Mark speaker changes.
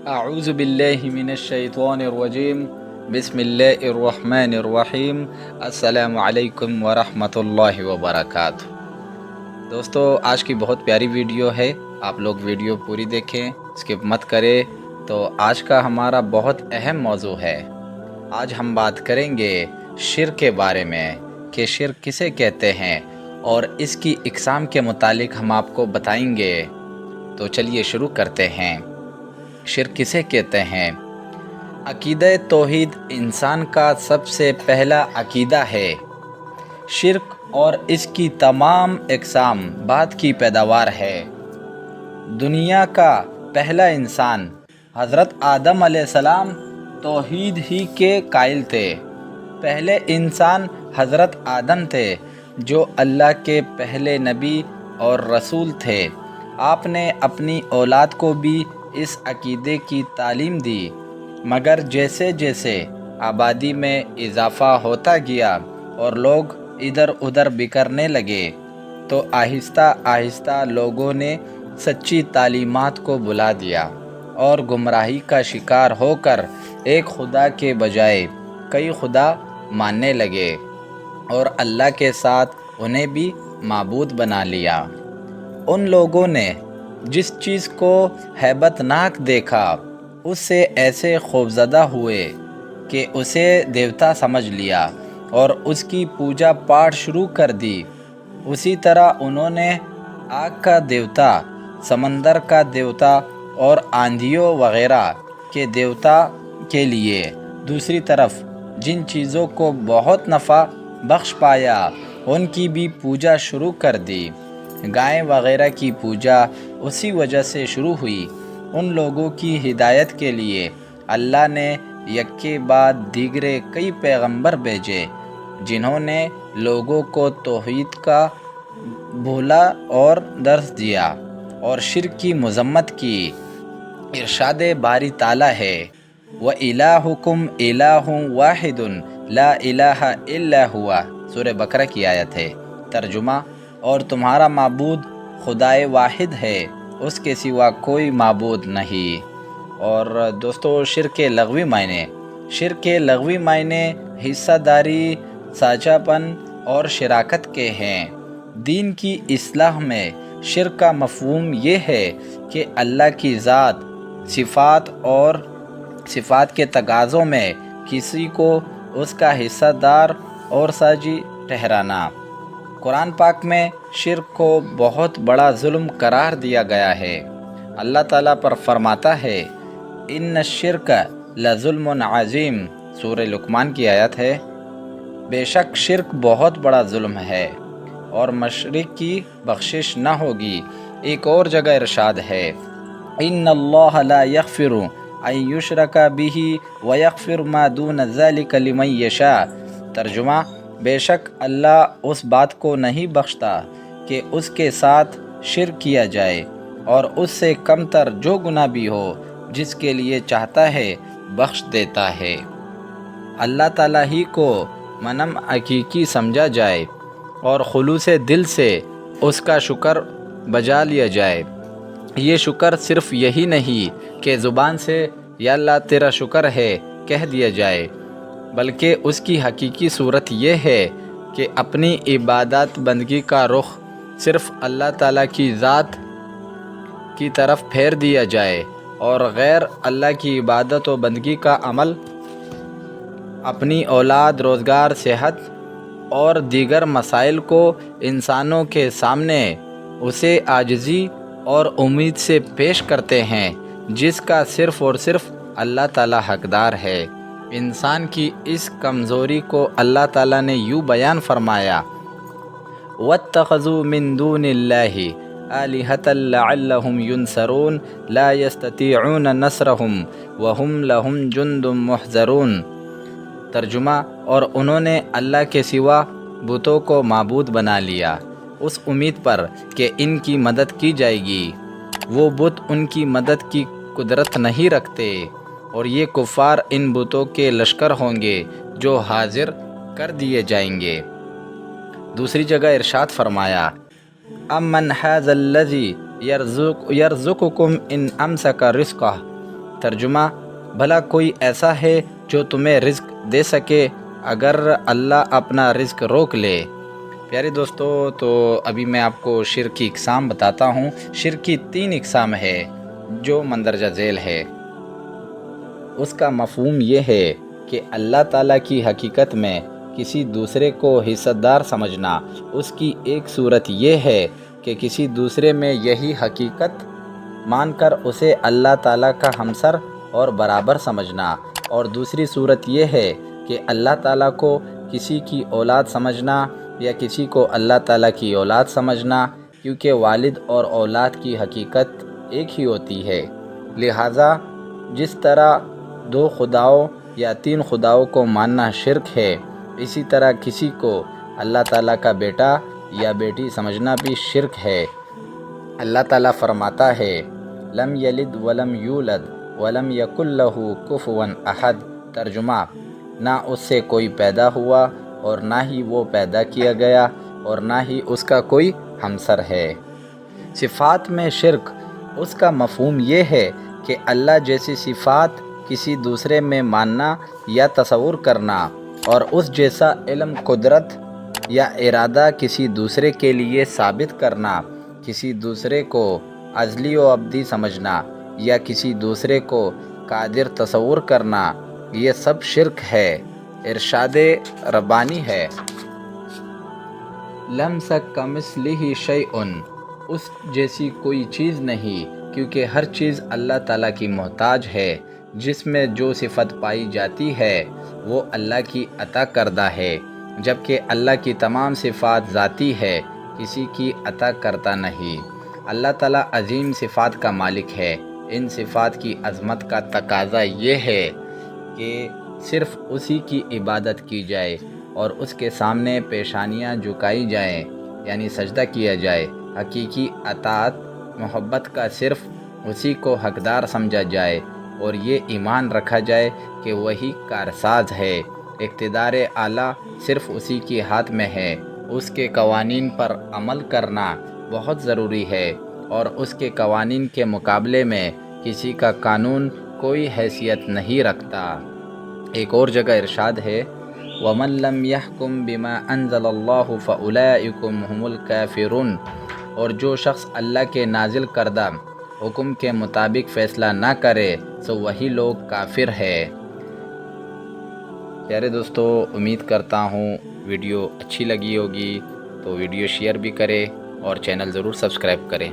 Speaker 1: اعوذ باللہ من الشیطان الرجیم بسم اللہ الرحمن الرحیم السلام علیکم ورحمۃ اللہ وبرکاتہ۔ دوستو، آج کی بہت پیاری ویڈیو ہے، آپ لوگ ویڈیو پوری دیکھیں، اسکپ مت کریں۔ تو آج کا ہمارا بہت اہم موضوع ہے۔ آج ہم بات کریں گے شرک کے بارے میں کہ شرک کسے کہتے ہیں اور اس کی اقسام کے متعلق ہم آپ کو بتائیں گے۔ تو چلیے شروع کرتے ہیں۔ شرک کسے کہتے ہیں؟ عقیدہ توحید انسان کا سب سے پہلا عقیدہ ہے۔ شرک اور اس کی تمام اقسام بعد کی پیداوار ہے۔ دنیا کا پہلا انسان حضرت آدم علیہ السلام توحید ہی کے قائل تھے۔ پہلے انسان حضرت آدم تھے جو اللہ کے پہلے نبی اور رسول تھے۔ آپ نے اپنی اولاد کو بھی اس عقیدے کی تعلیم دی، مگر جیسے جیسے آبادی میں اضافہ ہوتا گیا اور لوگ ادھر ادھر بکھرنے لگے تو آہستہ آہستہ لوگوں نے سچی تعلیمات کو بھلا دیا اور گمراہی کا شکار ہو کر ایک خدا کے بجائے کئی خدا ماننے لگے اور اللہ کے ساتھ انہیں بھی معبود بنا لیا۔ ان لوگوں نے جس چیز کو ہیبت ناک دیکھا اس سے ایسے خوفزدہ ہوئے کہ اسے دیوتا سمجھ لیا اور اس کی پوجا پاٹ شروع کر دی۔ اسی طرح انہوں نے آگ کا دیوتا، سمندر کا دیوتا اور آندھیوں وغیرہ کے دیوتا کے لیے دوسری طرف جن چیزوں کو بہت نفع بخش پایا ان کی بھی پوجا شروع کر دی۔ گائے وغیرہ کی پوجا اسی وجہ سے شروع ہوئی۔ ان لوگوں کی ہدایت کے لیے اللہ نے یک کے بعد دیگرے کئی پیغمبر بھیجے جنہوں نے لوگوں کو توحید کا بھولا اور درس دیا اور شرک کی مذمت کی۔ ارشاد باری تعالیٰ ہے وَإِلَٰهُكُمْ إِلَٰهٌ وَاحِدٌ لَا إِلَٰهَ إِلَّا هُوَ، سورہ بقرہ کی آیت ہے۔ ترجمہ: اور تمہارا معبود خدائے واحد ہے، اس کے سوا کوئی معبود نہیں۔ اور دوستو، شرک کے لغوی معنی۔ شرک کے لغوی معنی حصہ داری، ساجھا پن اور شراکت کے ہیں۔ دین کی اصطلاح میں شرک کا مفہوم یہ ہے کہ اللہ کی ذات، صفات اور صفات کے تقاضوں میں کسی کو اس کا حصہ دار اور ساجی ٹھہرانا۔ قرآن پاک میں شرک کو بہت بڑا ظلم قرار دیا گیا ہے۔ اللہ تعالیٰ پر فرماتا ہے ان الشرک لظلم عظیم، سورہ لقمان کی آیت ہے۔ بے شک شرک بہت بڑا ظلم ہے اور مشرک کی بخشش نہ ہوگی۔ ایک اور جگہ ارشاد ہے ان اللہ لا یغفر ان یشرک بہ ویغفر ما دون ذلک لمن یشاء۔ ترجمہ: بے شک اللہ اس بات کو نہیں بخشتا کہ اس کے ساتھ شرک کیا جائے اور اس سے کم تر جو گناہ بھی ہو جس کے لیے چاہتا ہے بخش دیتا ہے۔ اللہ تعالیٰ ہی کو منم حقیقی سمجھا جائے اور خلوص دل سے اس کا شکر بجا لیا جائے۔ یہ شکر صرف یہی نہیں کہ زبان سے یا اللہ تیرا شکر ہے کہہ دیا جائے، بلکہ اس کی حقیقی صورت یہ ہے کہ اپنی عبادت بندگی کا رخ صرف اللہ تعالیٰ کی ذات کی طرف پھیر دیا جائے اور غیر اللہ کی عبادت و بندگی کا عمل اپنی اولاد، روزگار، صحت اور دیگر مسائل کو انسانوں کے سامنے اسے عاجزی اور امید سے پیش کرتے ہیں جس کا صرف اور صرف اللہ تعالیٰ حقدار ہے۔ انسان کی اس کمزوری کو اللہ تعالیٰ نے یوں بیان فرمایا وَاتَّخَذُوا مِن دُونِ اللَّهِ آلِهَةً لَعَلَّهُمْ يُنصَرُونَ لَا يَسْتَطِيعُونَ نَصْرَهُمْ وَهُمْ لَهُمْ جُندٌ مُحْضَرُونَ۔ ترجمہ: اور انہوں نے اللہ کے سوا بتوں کو معبود بنا لیا اس امید پر کہ ان کی مدد کی جائے گی۔ وہ بت ان کی مدد کی قدرت نہیں رکھتے اور یہ کفار ان بتوں کے لشکر ہوں گے جو حاضر کر دیے جائیں گے۔ دوسری جگہ ارشاد فرمایا امن ھذا الذی یرزقکم ان امسک رزقہ۔ ترجمہ: بھلا کوئی ایسا ہے جو تمہیں رزق دے سکے اگر اللہ اپنا رزق روک لے؟ پیارے دوستو، تو ابھی میں آپ کو شرک کی اقسام بتاتا ہوں۔ شرک کی 3 اقسام ہے جو مندرجہ ذیل ہے۔ اس کا مفہوم یہ ہے کہ اللہ تعالیٰ کی حقیقت میں کسی دوسرے کو حصہ دار سمجھنا۔ اس کی ایک صورت یہ ہے کہ کسی دوسرے میں یہی حقیقت مان کر اسے اللہ تعالیٰ کا ہمسر اور برابر سمجھنا، اور دوسری صورت یہ ہے کہ اللہ تعالیٰ کو کسی کی اولاد سمجھنا یا کسی کو اللہ تعالیٰ کی اولاد سمجھنا، کیونکہ والد اور اولاد کی حقیقت ایک ہی ہوتی ہے۔ لہٰذا جس طرح 2 خداؤں یا 3 خداؤں کو ماننا شرک ہے، اسی طرح کسی کو اللہ تعالیٰ کا بیٹا یا بیٹی سمجھنا بھی شرک ہے۔ اللہ تعالیٰ فرماتا ہے: لم یلد ولم یولد ولم یکن لہ کفوا احد۔ ترجمہ: نہ اس سے کوئی پیدا ہوا اور نہ ہی وہ پیدا کیا گیا اور نہ ہی اس کا کوئی ہمسر ہے۔ صفات میں شرک، اس کا مفہوم یہ ہے کہ اللہ جیسی صفات کسی دوسرے میں ماننا یا تصور کرنا، اور اس جیسا علم، قدرت یا ارادہ کسی دوسرے کے لیے ثابت کرنا، کسی دوسرے کو ازلی و ابدی سمجھنا یا کسی دوسرے کو قادر تصور کرنا، یہ سب شرک ہے۔ ارشاد ربانی ہے: لیس کمثلہ شیء، اس جیسی کوئی چیز نہیں، کیونکہ ہر چیز اللہ تعالیٰ کی محتاج ہے۔ جس میں جو صفت پائی جاتی ہے وہ اللہ کی عطا کردہ ہے، جبکہ اللہ کی تمام صفات ذاتی ہے، کسی کی عطا کردہ نہیں۔ اللہ تعالیٰ عظیم صفات کا مالک ہے۔ ان صفات کی عظمت کا تقاضا یہ ہے کہ صرف اسی کی عبادت کی جائے اور اس کے سامنے پیشانیاں جھکائی جائیں، یعنی سجدہ کیا جائے۔ حقیقی اطاعت، محبت کا صرف اسی کو حقدار سمجھا جائے، اور یہ ایمان رکھا جائے کہ وہی کارساز ہے۔ اقتدار اعلیٰ صرف اسی کے ہاتھ میں ہے۔ اس کے قوانین پر عمل کرنا بہت ضروری ہے، اور اس کے قوانین کے مقابلے میں کسی کا قانون کوئی حیثیت نہیں رکھتا۔ ایک اور جگہ ارشاد ہے: وَمَن لَّمْ يَحْكُم بِمَا أَنزَلَ اللَّهُ فَأُولَٰئِكُمْ هُمُ الْكَافِرُونَ۔ اور جو شخص اللہ کے نازل کردہ حکم کے مطابق فیصلہ نہ کرے تو وہی لوگ کافر ہے۔ پیارے دوستو، امید کرتا ہوں ویڈیو اچھی لگی ہوگی، تو ویڈیو شیئر بھی کریں اور چینل ضرور سبسکرائب کریں۔